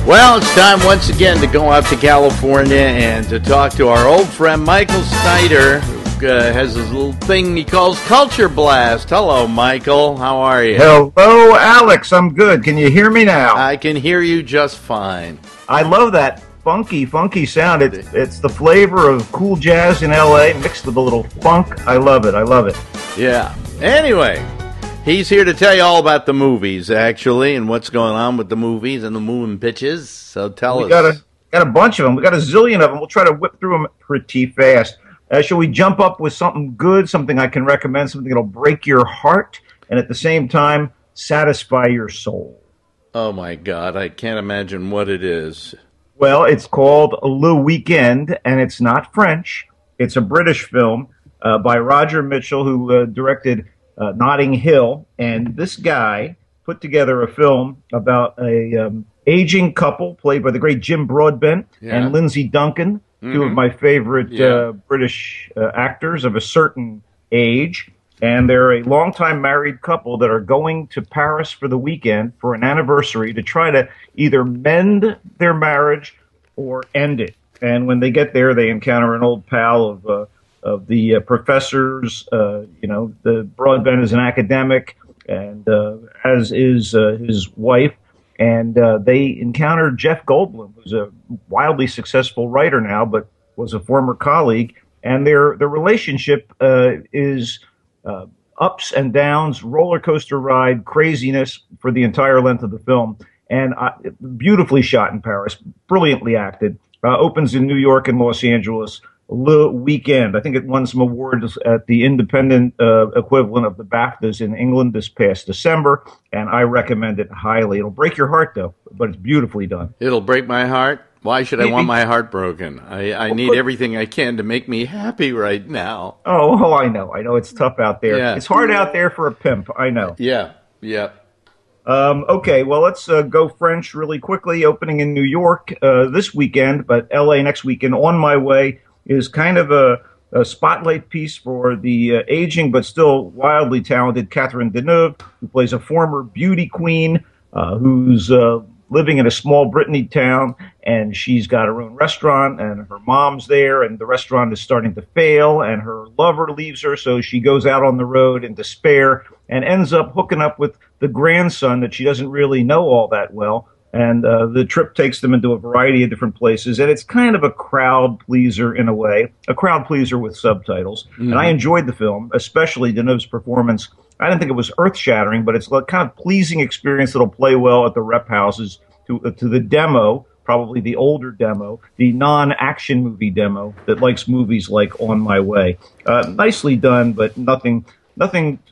Well, it's time once again to go out to California and to talk to our old friend Michael Snyder, who has his little thing he calls Culture Blast. Hello, Michael. How are you? Hello, Alex. I'm good. Can you hear me now? I can hear you just fine. I love that funky sound. It's the flavor of cool jazz in L.A. mixed with a little funk. I love it. Yeah. Anyway, he's here to tell you all about the movies, actually, and what's going on with the movies and the moving pitches. So tell us. Got a bunch of them. We got a zillion of them. We'll try to whip through them pretty fast. Shall we jump up with something good, something I can recommend, something that'll break your heart and at the same time satisfy your soul? Oh, my God. I can't imagine what it is. Well, it's called Le Weekend, and it's not French. It's a British film by Roger Mitchell, who directed Notting Hill. And this guy put together a film about a aging couple played by the great Jim Broadbent and Lindsay Duncan, two of my favorite British actors of a certain age. And they're a longtime married couple that are going to Paris for the weekend for an anniversary to try to either mend their marriage or end it. And when they get there, they encounter an old pal of the professors. The Broadbent is an academic, and as is his wife. And they encounter Jeff Goldblum, who's a wildly successful writer now, but was a former colleague. And their relationship is ups and downs, roller coaster ride, craziness for the entire length of the film. And beautifully shot in Paris, brilliantly acted. Opens in New York and Los Angeles. Le Weekend. I think it won some awards at the independent equivalent of the BAFTAs in England this past December, and I recommend it highly. It'll break your heart, though, but it's beautifully done. It'll break my heart? Why should I want my heart broken? I need everything I can to make me happy right now. Oh, I know. It's tough out there. Yeah. It's hard out there for a pimp. I know. Yeah. Okay, well, let's go French really quickly. Opening in New York this weekend, but L.A. next weekend. On My Way is kind of a spotlight piece for the aging but still wildly talented Catherine Deneuve, who plays a former beauty queen who's living in a small Brittany town, and she's got her own restaurant, and her mom's there, and the restaurant is starting to fail, and her lover leaves her, so she goes out on the road in despair and ends up hooking up with the grandson that she doesn't really know all that well. And the trip takes them into a variety of different places. And it's kind of a crowd pleaser in a way, a crowd pleaser with subtitles. Mm-hmm. And I enjoyed the film, especially Deneuve's performance. I didn't think it was earth-shattering, but it's a kind of pleasing experience that'll play well at the rep houses to the demo, probably the older demo, the non-action movie demo that likes movies like On My Way. Nicely done, but nothing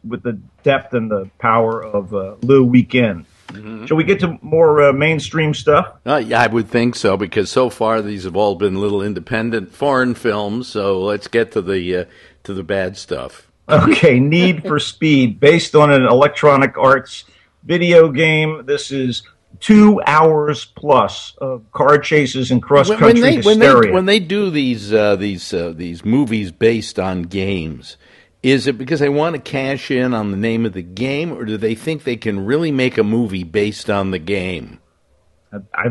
with the depth and the power of Le Weekend. Mm-hmm. Shall we get to more mainstream stuff? Yeah, I would think so, because so far these have all been little independent foreign films. So let's get to the bad stuff. Okay, Need for Speed, based on an Electronic Arts video game. This is 2 hours plus of car chases and cross-country hysteria. When they do these movies based on games, is it because they want to cash in on the name of the game, or do they think they can really make a movie based on the game? I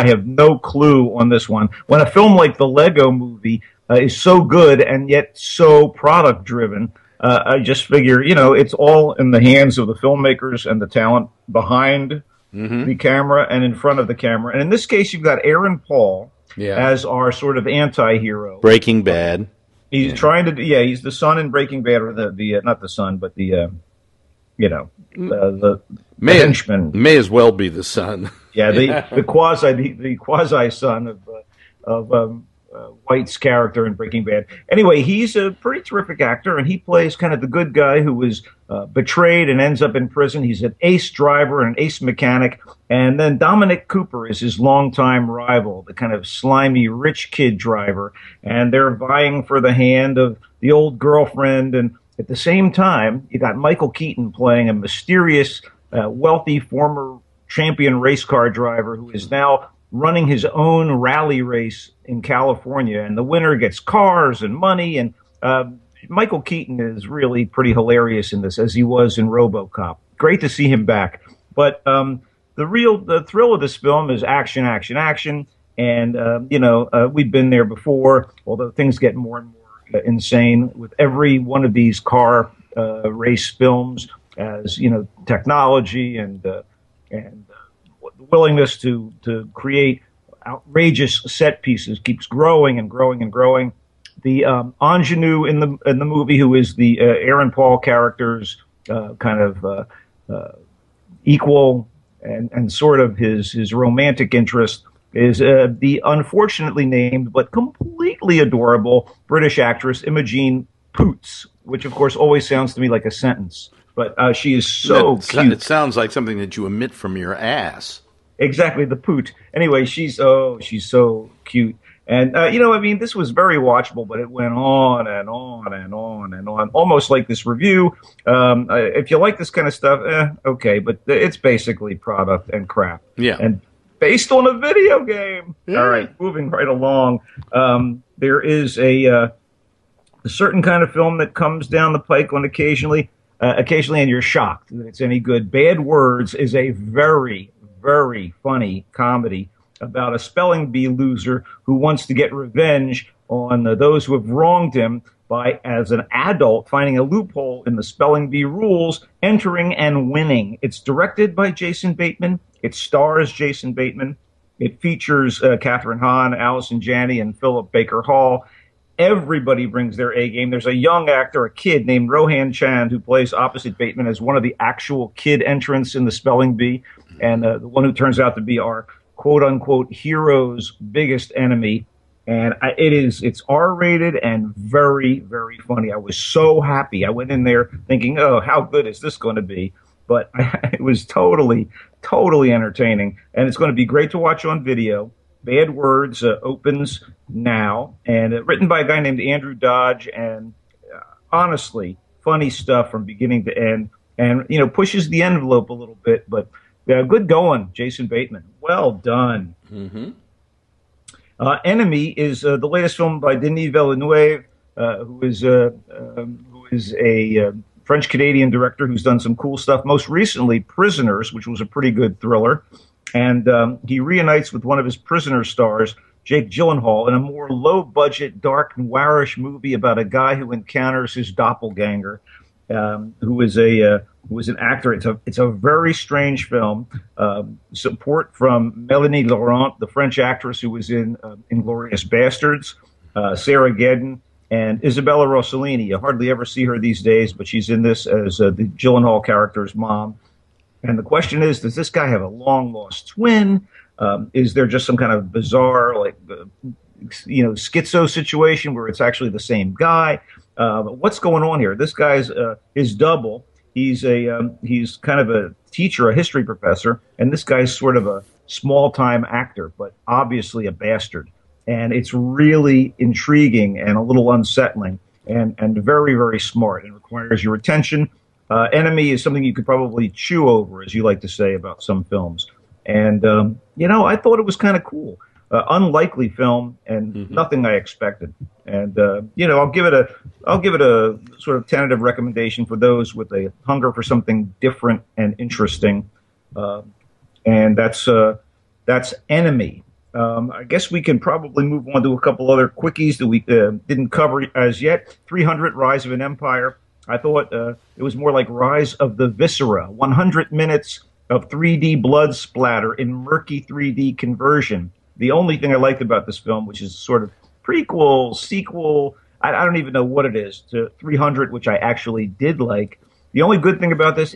have no clue on this one. When a film like the Lego Movie is so good and yet so product-driven, I just figure, it's all in the hands of the filmmakers and the talent behind the camera and in front of the camera. And in this case, you've got Aaron Paul as our sort of anti-hero. Breaking Bad. He's trying to, he's the son in Breaking Bad, or the not the son, but the henchman. May as well be the son. the quasi son of White's character in Breaking Bad. Anyway, he's a pretty terrific actor, and he plays kind of the good guy who was betrayed and ends up in prison. He's an ace driver and an ace mechanic. And then Dominic Cooper is his longtime rival, the kind of slimy rich kid driver. And they're vying for the hand of the old girlfriend. And at the same time, you got Michael Keaton playing a mysterious, wealthy former champion race car driver who is now running his own rally race in California, and the winner gets cars and money. And Michael Keaton is really pretty hilarious in this, as he was in RoboCop. Great to see him back. But the thrill of this film is action, action, action. And, we've been there before, although things get more and more insane with every one of these car race films, as, technology and the willingness to create outrageous set pieces keeps growing and growing and growing. The ingenue in the movie, who is the Aaron Paul character's equal and sort of his romantic interest, is the unfortunately named but completely adorable British actress Imogen Poots, which of course always sounds to me like a sentence. But she is so cute. It sounds like something that you emit from your ass. Exactly, the poot. Anyway, she's so cute. And, this was very watchable, but it went on and on and on and on, almost like this review. If you like this kind of stuff, okay, but it's basically product and crap. Yeah. And based on a video game. Yeah. All right, moving right along. There is a certain kind of film that comes down the pike on occasionally, and you're shocked that it's any good. Bad Words is a very, very funny comedy about a spelling bee loser who wants to get revenge on those who have wronged him by, as an adult, finding a loophole in the spelling bee rules, entering and winning. It's directed by Jason Bateman. It stars Jason Bateman. It features Catherine Hahn, Allison Janney, and Philip Baker Hall. Everybody brings their A game. There's a young actor, a kid named Rohan Chand, who plays opposite Bateman as one of the actual kid entrants in the spelling bee, and the one who turns out to be our quote-unquote hero's biggest enemy. And it's R-rated and very, very funny. I was so happy. I went in there thinking, oh, how good is this going to be? But it was totally, totally entertaining. And it's going to be great to watch on video. Bad Words opens now, and written by a guy named Andrew Dodge, and honestly, funny stuff from beginning to end, and pushes the envelope a little bit, but good going, Jason Bateman. Well done. Mm-hmm. Enemy is the latest film by Denis Villeneuve, who is a French Canadian director who's done some cool stuff. Most recently, Prisoners, which was a pretty good thriller. And he reunites with one of his Prisoner stars, Jake Gyllenhaal, in a more low-budget, dark, noirish movie about a guy who encounters his doppelganger, who is an actor. It's a very strange film. Support from Mélanie Laurent, the French actress who was in Inglourious Bastards, Sarah Gedden, and Isabella Rossellini. You hardly ever see her these days, but she's in this as the Gyllenhaal character's mom. And the question is, does this guy have a long-lost twin? Is there just some kind of bizarre, schizo situation where it's actually the same guy? What's going on here? This guy's his double. He's kind of a teacher, a history professor, and this guy's sort of a small-time actor, but obviously a bastard. And it's really intriguing and a little unsettling, and very, very smart, and requires your attention. Enemy is something you could probably chew over, as you like to say about some films. And, I thought it was kind of cool. Unlikely film and nothing I expected. And, I'll give it a sort of tentative recommendation for those with a hunger for something different and interesting. And that's Enemy. I guess we can probably move on to a couple other quickies that we didn't cover as yet. 300, Rise of an Empire. I thought it was more like Rise of the Viscera. 100 minutes of 3D blood splatter in murky 3D conversion. The only thing I liked about this film, which is sort of prequel, sequel, I don't even know what it is, to 300, which I actually did like. The only good thing about this,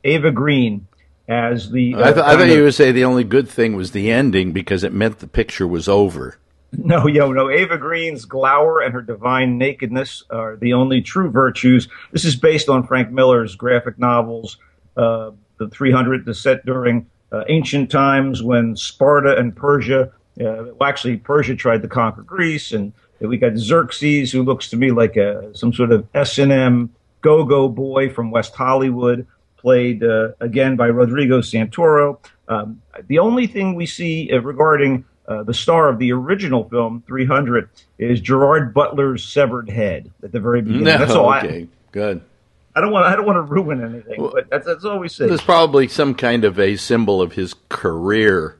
Ava Green as the... I thought you would say the only good thing was the ending because it meant the picture was over. No. Ava Green's glower and her divine nakedness are the only true virtues. This is based on Frank Miller's graphic novels, The 300, set during ancient times when Sparta and Persia, Persia tried to conquer Greece, and we got Xerxes, who looks to me like some sort of S&M go-go boy from West Hollywood, played again by Rodrigo Santoro. The only thing we see regarding the star of the original film, 300, is Gerard Butler's severed head at the very beginning. No, That's all. Okay, good. I don't want to ruin anything, but that's all we say. There's probably some kind of a symbol of his career.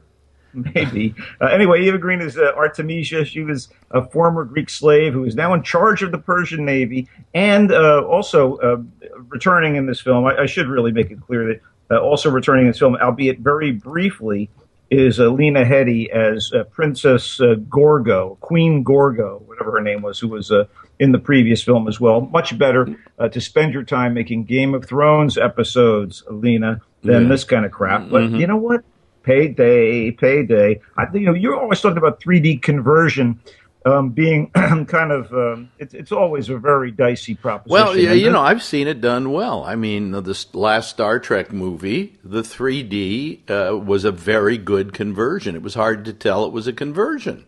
Maybe. Anyway, Eva Green is Artemisia. She was a former Greek slave who is now in charge of the Persian Navy, and also returning in this film. I should really make it clear that also returning in this film, albeit very briefly, is Lena Headey as Princess Gorgo, Queen Gorgo, whatever her name was, who was in the previous film as well. Much better to spend your time making Game of Thrones episodes, Lena, than this kind of crap. But you know what? Payday. You're always talking about 3D conversion being kind of, it's always a very dicey proposition. Well, yeah, I've seen it done well. I mean, this last Star Trek movie, the 3D was a very good conversion. It was hard to tell it was a conversion.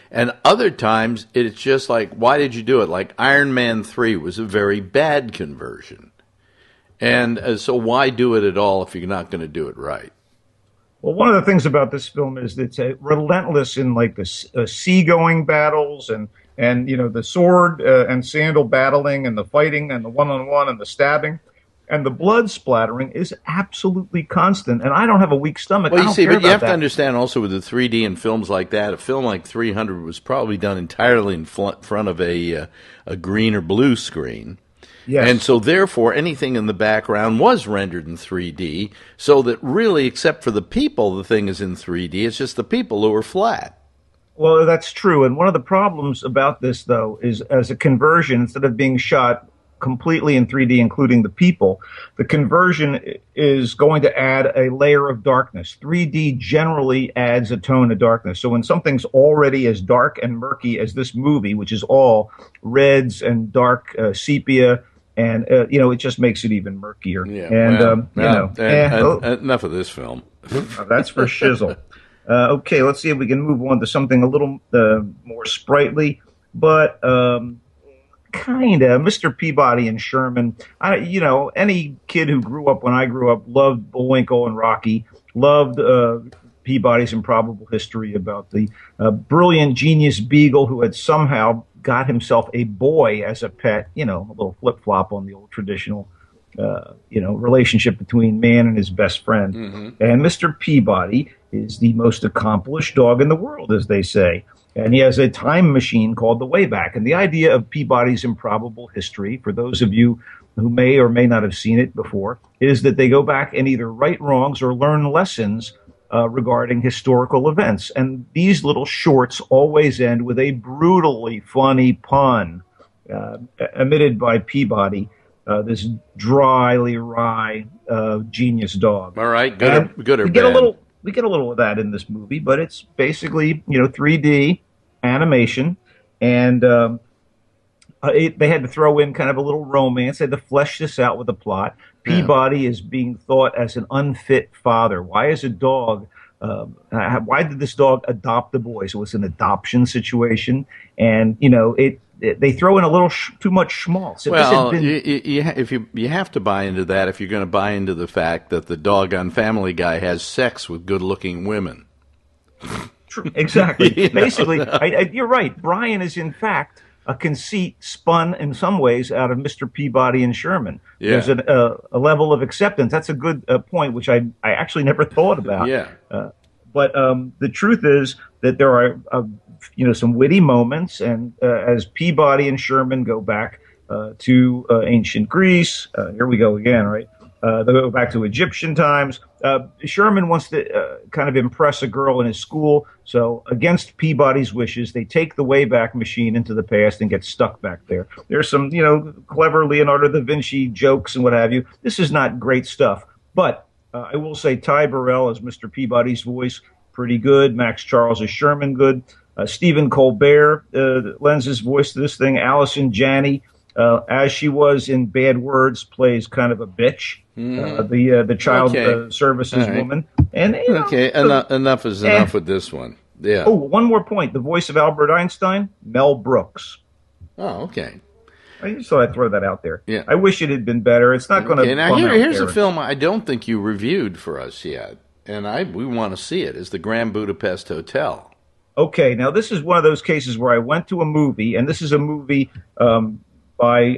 And other times, it's just like, why did you do it? Like Iron Man 3 was a very bad conversion. And so why do it at all if you're not going to do it right? Well, one of the things about this film is that it's relentless in like the seagoing battles and the sword and sandal battling and the fighting and the one-on-one and the stabbing. And the blood splattering is absolutely constant. And I don't have a weak stomach. Well, but you have to understand also with the 3D and films like that, a film like 300 was probably done entirely in front of a green or blue screen. Yes. And so, therefore, anything in the background was rendered in 3D, so that really, except for the people, the thing is in 3D. It's just the people who are flat. Well, that's true. And one of the problems about this, though, is as a conversion, instead of being shot completely in 3D, including the people, the conversion is going to add a layer of darkness. 3D generally adds a tone of darkness. So when something's already as dark and murky as this movie, which is all reds and dark sepia, and it just makes it even murkier. Yeah, and enough of this film. That's for shizzle. Okay, let's see if we can move on to something a little more sprightly, but kind of. Mr. Peabody and Sherman. Any kid who grew up when I grew up loved Bullwinkle and Rocky. Loved Peabody's improbable history about the brilliant genius beagle who had somehow got himself a boy as a pet, a little flip-flop on the old traditional, relationship between man and his best friend. Mm-hmm. And Mr. Peabody is the most accomplished dog in the world, as they say. And he has a time machine called the Wayback. And the idea of Peabody's improbable history, for those of you who may or may not have seen it before, is that they go back and either right wrongs or learn lessons regarding historical events. And these little shorts always end with a brutally funny pun emitted by Peabody, this dryly wry genius dog. All right, good or bad? We get a little of that in this movie, but it's basically 3D animation, and they had to throw in kind of a little romance. They had to flesh this out with a plot. Peabody is being thought as an unfit father. Why is a dog? Why did this dog adopt the boy? So it's an adoption situation, and they throw in a little too much schmaltz. You have to buy into that if you're going to buy into the fact that the dog on Family Guy has sex with good-looking women. True, exactly. Basically, you're right. Brian is in fact a conceit spun in some ways out of Mr. Peabody and Sherman. Yeah. There's a level of acceptance. That's a good point, which I actually never thought about. Yeah. But the truth is that there are some witty moments, and as Peabody and Sherman go back to ancient Greece, here we go again, right? They go back to Egyptian times. Sherman wants to kind of impress a girl in his school, so against Peabody's wishes, they take the Wayback Machine into the past and get stuck back there. There's some, clever Leonardo da Vinci jokes and what have you. This is not great stuff, but I will say Ty Burrell as Mr. Peabody's voice, pretty good. Max Charles as Sherman, good. Stephen Colbert lends his voice to this thing. Allison Janney, as she was in Bad Words, plays kind of a bitch. The child services woman. And enough is enough with this one. Yeah. Oh, one more point. The voice of Albert Einstein, Mel Brooks. Oh, okay. I just thought I'd throw that out there. Yeah. I wish it had been better. It's not going to. Now here's a film I don't think you reviewed for us yet, and we want to see it. Is the Grand Budapest Hotel? Okay, now this is one of those cases where I went to a movie, and this is a movie by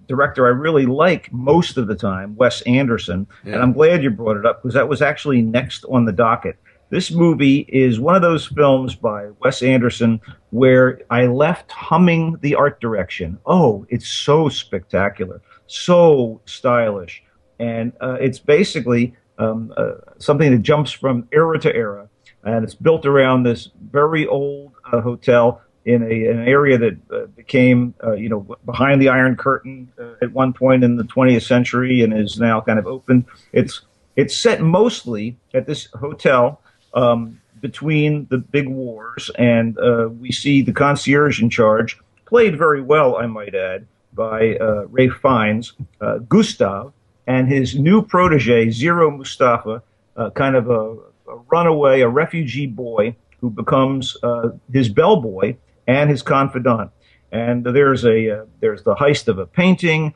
director I really like most of the time, Wes Anderson. Yeah. And I'm glad you brought it up because that was actually next on the docket. This movie is one of those films by Wes Anderson where I left humming the art direction. Oh, it's so spectacular, so stylish. And it's basically something that jumps from era to era. And it's built around this very old hotel in an area that became, behind the Iron Curtain at one point in the 20th century and is now kind of open. It's set mostly at this hotel between the big wars, and we see the concierge in charge, played very well, I might add, by Ralph Fiennes, Gustav, and his new protege, Zero Mustafa, kind of a runaway, a refugee boy who becomes his bellboy and his confidant. And there's the heist of a painting.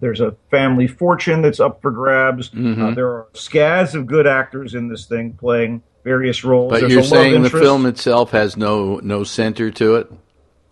There's a family fortune that's up for grabs. Mm-hmm. There are scads of good actors in this thing playing various roles. But There's you're a love saying the interest. film itself has no center to it?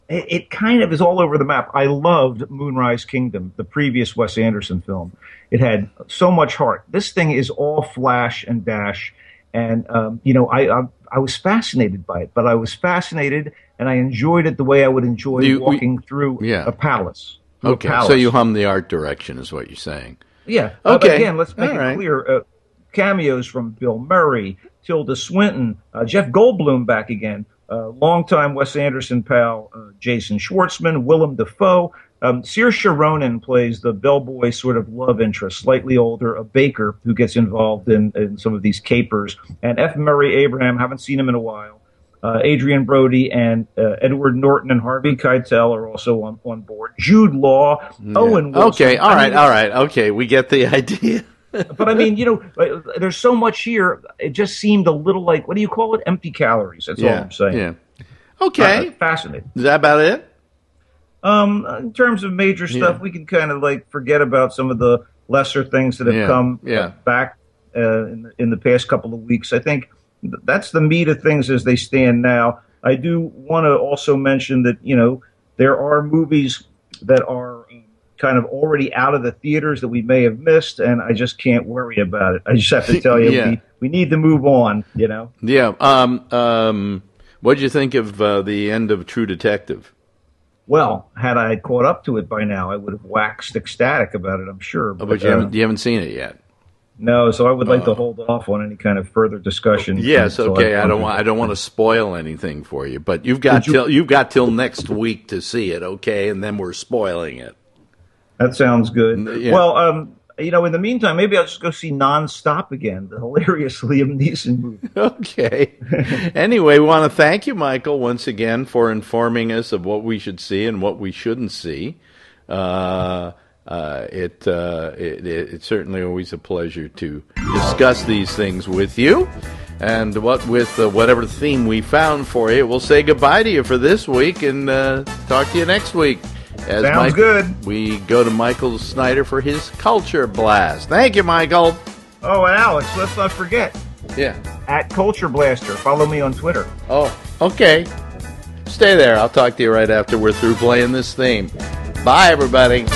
It kind of is all over the map. I loved Moonrise Kingdom, the previous Wes Anderson film. It had so much heart. This thing is all flash and dash. And, I was fascinated by it, but I was fascinated and I enjoyed it the way I would enjoy walking through a palace. Okay, so you hum the art direction is what you're saying. Yeah. Okay. But again, let's make it clear. Cameos from Bill Murray, Tilda Swinton, Jeff Goldblum back again, longtime Wes Anderson pal Jason Schwartzman, Willem Dafoe. Saoirse Ronan plays the bellboy sort of love interest, slightly older, a baker who gets involved in some of these capers. And F. Murray Abraham, haven't seen him in a while. Adrian Brody and Edward Norton and Harvey Keitel are also on board. Jude Law, Owen Wilson. Okay, all right. Okay, we get the idea. But I mean, there's so much here. It just seemed a little like, what do you call it? Empty calories. That's all I'm saying. Yeah. Okay. Fascinating. Is that about it? In terms of major stuff, we can kind of like forget about some of the lesser things that have come back in the past couple of weeks. I think that's the meat of things as they stand now. I do want to also mention that, there are movies that are kind of already out of the theaters that we may have missed, and I just can't worry about it. I just have to tell you, we need to move on, Yeah. What'd you think of the end of True Detective? Well, had I caught up to it by now, I would have waxed ecstatic about it, I'm sure. But you haven't seen it yet. No, so I would like to hold off on any kind of further discussion. Yes, okay. I don't want to spoil anything for you, but you've got till next week to see it, okay? And then we're spoiling it. That sounds good. Yeah. Well, in the meantime, maybe I'll just go see Non-Stop again, the hilarious Liam Neeson movie. Okay. Anyway, we want to thank you, Michael, once again for informing us of what we should see and what we shouldn't see. It's certainly always a pleasure to discuss these things with you. And with whatever theme we found for you, we'll say goodbye to you for this week and talk to you next week. Sounds good. We go to Michael Snyder for his Culture Blast. Thank you, Michael. Oh, and Alex, let's not forget. Yeah. At Culture Blaster. Follow me on Twitter. Oh, okay. Stay there. I'll talk to you right after we're through playing this theme. Bye, everybody.